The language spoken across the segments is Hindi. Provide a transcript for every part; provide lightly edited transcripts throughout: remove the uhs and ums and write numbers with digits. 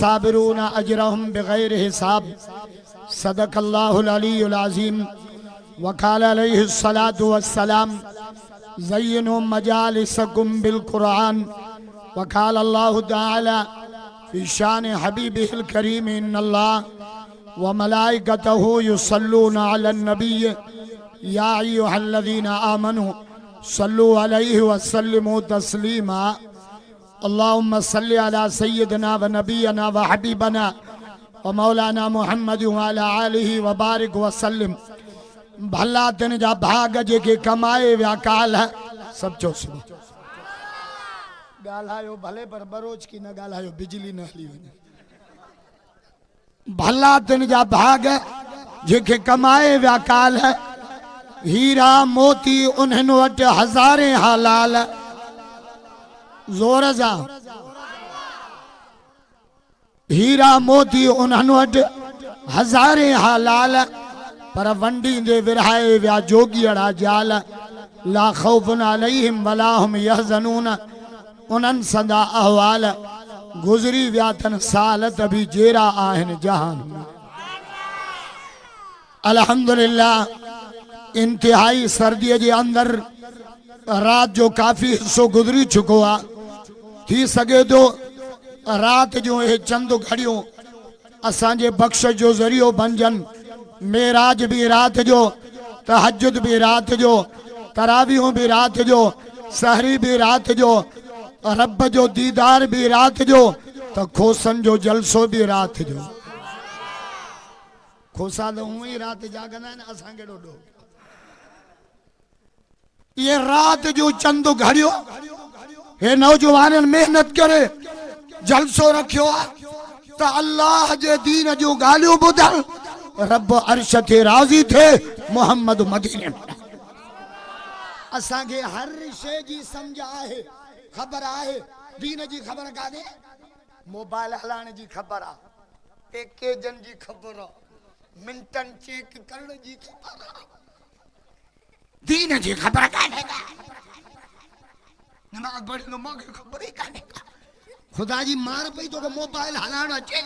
अस्साबिरून अजरहुम बिगैर हिसाब। सदक़ल्लाहुल अलीयुल अज़ीम। वक़ाल अलैहिस्सलातु वस्सलाम ज़य्यिनू मजालिसकुम बिल कुरआन। वक़ाल अल्लाहु तआला फ़ी शान हबीबिहिल करीम इन्नल्लाह व मलाइकतहु युसल्लूना अलन नबिय्य या अय्युहल्लज़ीना आमनू सल्लु अलैहि व सल्लिमू तस्लीमा। अल्लाहुम्मा सल्लि अला सय्यिदिना व नबियना व हबीबना व मौलाना मुहम्मद व अला आलिहि व बारिक व सल्लिम। भला तिन जा भाग जेके कमाए विया काल सब चो सुबह ॻाल्हायो भले पर बरोज की न ॻाल्हायो बिजली न हली वञे। भला तिन जा भाग जेके कमाए विया काल हीरा मोती उन्हनि वटि हज़ारे हलाल। ज़ोर सां हीरा मोती उन्हनि वटि हज़ारे हलाल पर वंडींदे विरहाए विया जोगियड़ा जाल। ला ख़ौफ़ुन अलैहिम वला हुम यहज़नून। उन्हनि संदा अहवाल गुज़री विया तन साल त बि जहिड़ा आहिनि जहान में। अल्हम्दुलिल्लाह इंतिहाई सर्दीअ जे अंदर रात जो काफ़ी हिस्सो गुज़री चुको आहे। थी सके थो रात जो ये चंद घड़ियों असांजे बख्श जो ज़रियो बणजनि। मेराज भी रात जो, तहज्जुद भी रात जो, तरावियों भी रात जो, सहरी भी रात जो, रब जो दीदार भी रात जो, तो खोसन जो जलसो भी रात जो। खोसा तो हूं ही रात जागना है असां केड़ो डो। ये रात जो चंद घड़ियों हे नौजवान मेहनत करे जलसो रखियो तो अल्लाह जे दीन जो गालियों बुधन रब अर्श थे राजी थे मोहम्मद मदीने में। असां के हर शे जी समझ आहे, खबर आहे। दीन जी खबर काने, मोबाइल हलाने जी खबर आ, पैकेजन जी खबर आ, मिंटन चेक करण जी खबर आ। दीन जी खबर काने का नमाज पढ़े तो मूंखे खबर ही काने का। खुदा जी मार पई तो मोबाइल हलाण अचे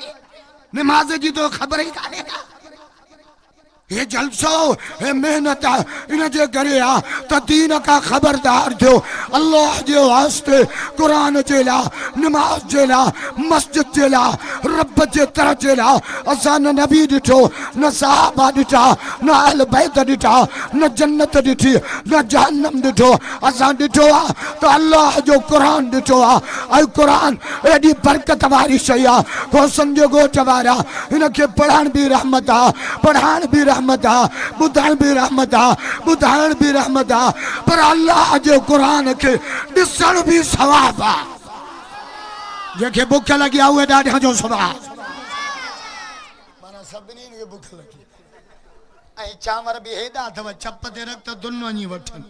नमाज जी तो खबर ही काने का। ये जलसो ये मेहनत इन जे करे आ त दीन का खबरदार थियो। अल्लाह जे वास्ते कुरान जे ला, नमाज जे ला, मस्जिद जे ला, रब जे तरह जे ला असां न नबी ॾिठो, न सहाबा ॾिठा, न अहल बैत ॾिठा, न जन्नत ॾिठी, न जहन्नम ॾिठो। असां ॾिठो आ त अल्लाह जो कुरान ॾिठो आ। ऐं कुरान एॾी बरकत वारी शइ आ। खोसन जो ॻोठ वारा हिनखे पढ़ण बि रहमत आ, पढ़ाइण बि रहमत आ, बुधाइण भी रहमत आ, बुधाइण भी रहमत आ। पर अल्लाह जो कुरान के ॾिसण भी सवाब आ। जेके भुख लगी आ उहे ॾाढा जो सवाब। माना सभिनी खे भुख लगी ऐं चांवर बि हेॾा अथव चप ते रख त दुन वञी वठनि।